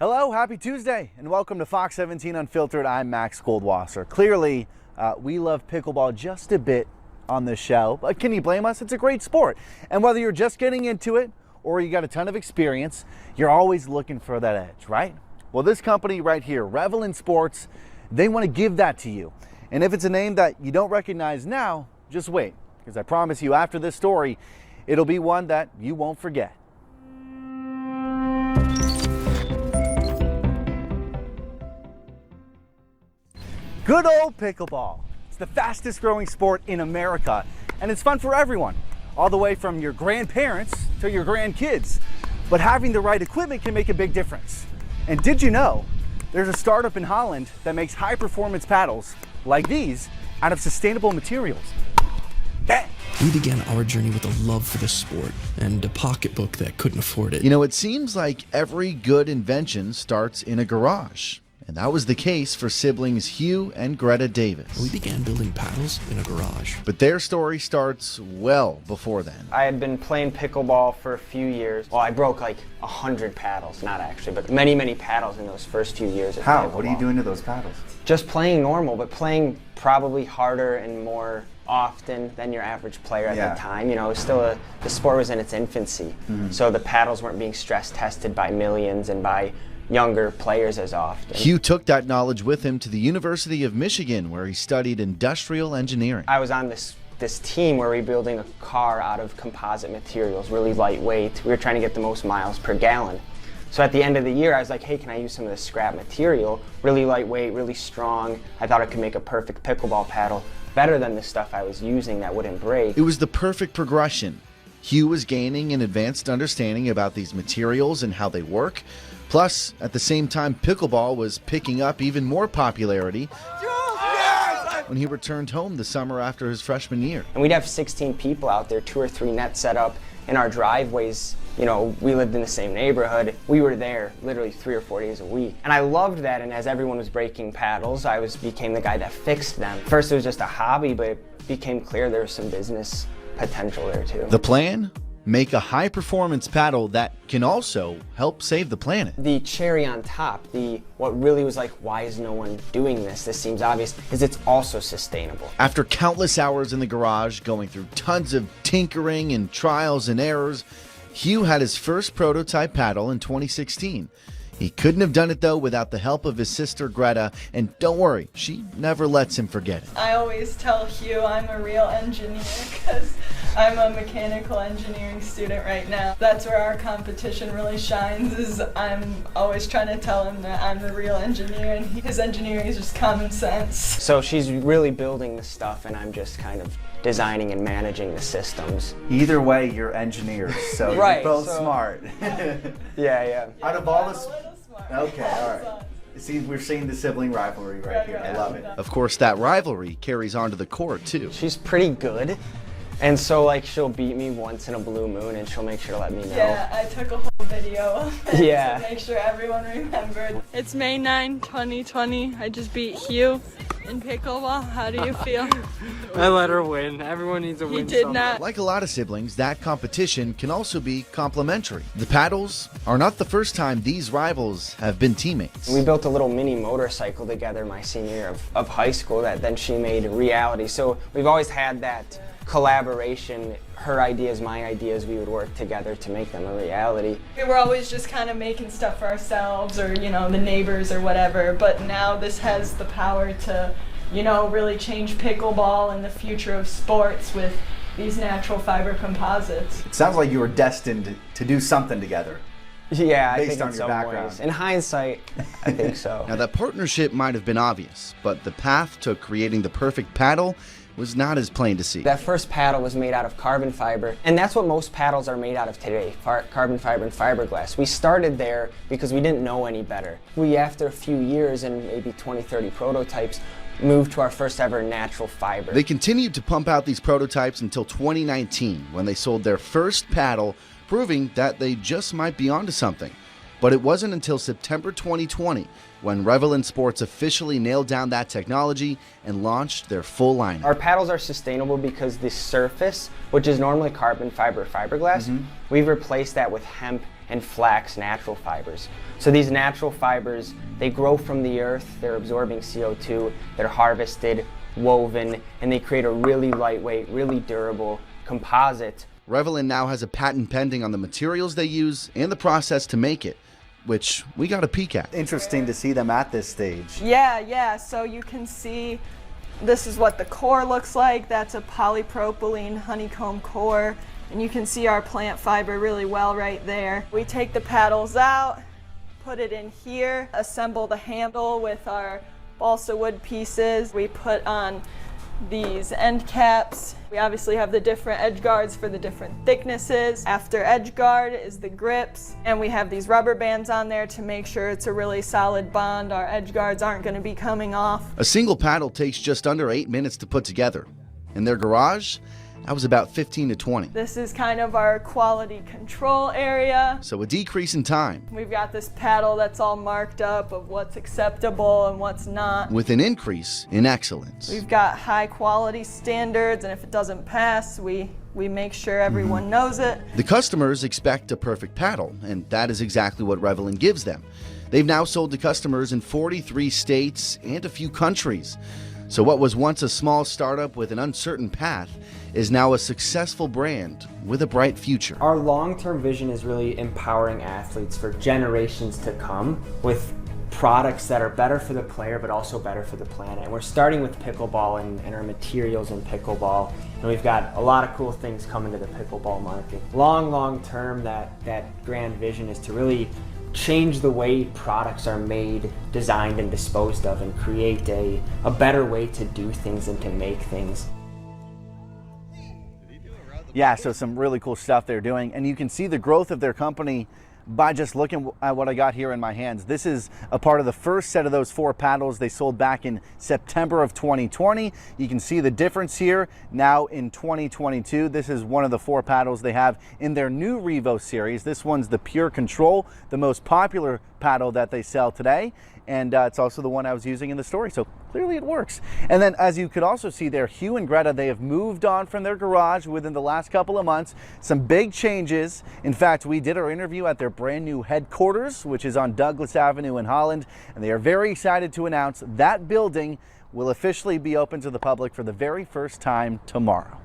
Hello, happy Tuesday, and welcome to Fox 17 Unfiltered. I'm Max Goldwasser. Clearly, we love pickleball just a bit on this show, but can you blame us? It's a great sport. And whether you're just getting into it or you got a ton of experience, you're always looking for that edge, right? Well, this company right here, Holland Sports, they want to give that to you. And if it's a name that you don't recognize now, just wait, because I promise you after this story, it'll be one that you won't forget. Good old pickleball. It's the fastest growing sport in America, and it's fun for everyone, all the way from your grandparents to your grandkids. But having the right equipment can make a big difference. And did you know there's a startup in Holland that makes high performance paddles like these out of sustainable materials? Bang! We began our journey with a love for the sport and a pocketbook that couldn't afford it. You know, it seems like every good invention starts in a garage. And that was the case for siblings Hugh and Greta Davis. We began building paddles in a garage. But their story starts well before then. I had been playing pickleball for a few years. Well, I broke like 100 paddles, not actually, but many paddles in those first few years of How? pickleball. What are you doing to those paddles? Just playing normal, but playing probably harder and more often than your average player at the time. You know, it was still the sport was in its infancy. So the paddles weren't being stress tested by millions and by younger players as often. Hugh took that knowledge with him to the University of Michigan, where he studied industrial engineering. I was on this team where we were building a car out of composite materials, really lightweight. We were trying to get the most miles per gallon. So at the end of the year, I was like, hey, can I use some of this scrap material? Really lightweight, really strong. I thought it could make a perfect pickleball paddle, better than the stuff I was using that wouldn't break. It was the perfect progression. Hugh was gaining an advanced understanding about these materials and how they work. Plus, at the same time, pickleball was picking up even more popularity when he returned home the summer after his freshman year. And we'd have 16 people out there, 2 or 3 nets set up in our driveways. You know, we lived in the same neighborhood. We were there literally 3 or 4 days a week. And I loved that, and as everyone was breaking paddles, I became the guy that fixed them. First it was just a hobby, but it became clear there was some business potential there too. The plan? Make a high-performance paddle that can also help save the planet. The cherry on top, what really was like, why is no one doing this? This seems obvious, is it's also sustainable. After countless hours in the garage, going through tons of tinkering and trials and errors, Hugh had his first prototype paddle in 2016. He couldn't have done it, though, without the help of his sister, Greta, and don't worry, she never lets him forget it. I always tell Hugh I'm a real engineer because I'm a mechanical engineering student right now. That's where our competition really shines, is I'm always trying to tell him that I'm the real engineer, and his engineering is just common sense. So she's really building the stuff, and I'm just kind of designing and managing the systems. Either way, you're engineers, so Right, you're both so- smart. Yeah. Out of all this... A little smart. Okay, all right. See, we're seeing the sibling rivalry right here. I love it. Of course, that rivalry carries on to the court, too. She's pretty good. And so, like, she'll beat me once in a blue moon, and she'll make sure to let me know. Yeah, I took a whole video of it Yeah. to make sure everyone remembered. It's May 9, 2020. I just beat Hugh in pickleball. How do you feel? I let her win. Everyone needs a He win. did somewhere. not. Like a lot of siblings, that competition can also be complementary. The paddles are not the first time these rivals have been teammates. We built a little mini motorcycle together my senior year of high school that then she made a reality. So we've always had that collaboration, her ideas, my ideas, we would work together to make them a reality. We were always just kind of making stuff for ourselves or, you know, the neighbors or whatever, but now this has the power to, you know, really change pickleball and the future of sports with these natural fiber composites. It sounds like you were destined to do something together. Yeah, I Based think on in your some background. ways. In hindsight, I think so. Now, that partnership might have been obvious, but the path to creating the perfect paddle was not as plain to see. That first paddle was made out of carbon fiber, and that's what most paddles are made out of today, carbon fiber and fiberglass. We started there because we didn't know any better. We, after a few years and maybe 20, 30 prototypes, moved to our first ever natural fiber. They continued to pump out these prototypes until 2019, when they sold their first paddle, proving that they just might be onto something. But it wasn't until September 2020 when Holland Sports officially nailed down that technology and launched their full lineup. Our paddles are sustainable because the surface, which is normally carbon fiber fiberglass, we've replaced that with hemp and flax natural fibers. So these natural fibers, they grow from the earth, they're absorbing CO2, they're harvested, woven, and they create a really lightweight, really durable composite. Revelin now has a patent pending on the materials they use and the process to make it, which we got a peek at. Interesting to see them at this stage. Yeah, so you can see this is what the core looks like. That's a polypropylene honeycomb core, and you can see our plant fiber really well right there. We take the paddles out, put it in here, assemble the handle with our balsa wood pieces. We put on these end caps. We obviously have the different edge guards for the different thicknesses. After edge guard is the grips, and we have these rubber bands on there to make sure it's a really solid bond. Our edge guards aren't going to be coming off. A single paddle takes just under 8 minutes to put together. In their garage, that was about 15 to 20. This is kind of our quality control area. So a decrease in time, We've got this paddle that's all marked up of what's acceptable and what's not. with an increase in excellence. We've got high quality standards, and if it doesn't pass, we make sure everyone knows it. The customers expect a perfect paddle, and that is exactly what Revelin gives them. They've now sold to customers in 43 states and a few countries. So what was once a small startup with an uncertain path is now a successful brand with a bright future. Our long-term vision is really empowering athletes for generations to come with products that are better for the player but also better for the planet. And we're starting with pickleball and our materials in pickleball, and we've got a lot of cool things coming to the pickleball market. Long term, that grand vision is to really change the way products are made, designed, and disposed of, and create a better way to do things and to make things. Yeah, so some really cool stuff they're doing, and you can see the growth of their company by just looking at what I got here in my hands. This is a part of the first set of those 4 paddles they sold back in September of 2020. You can see the difference here now in 2022. This is one of the 4 paddles they have in their new Revo series. This one's the Pure Control, the most popular paddle that they sell today, and it's also the one I was using in the story, so clearly it works. And then, as you could also see there, Hugh and Greta, they have moved on from their garage within the last couple of months. Some big changes. In fact, we did our interview at their brand new headquarters, which is on Douglas Avenue in Holland, and they are very excited to announce that building will officially be open to the public for the very first time tomorrow.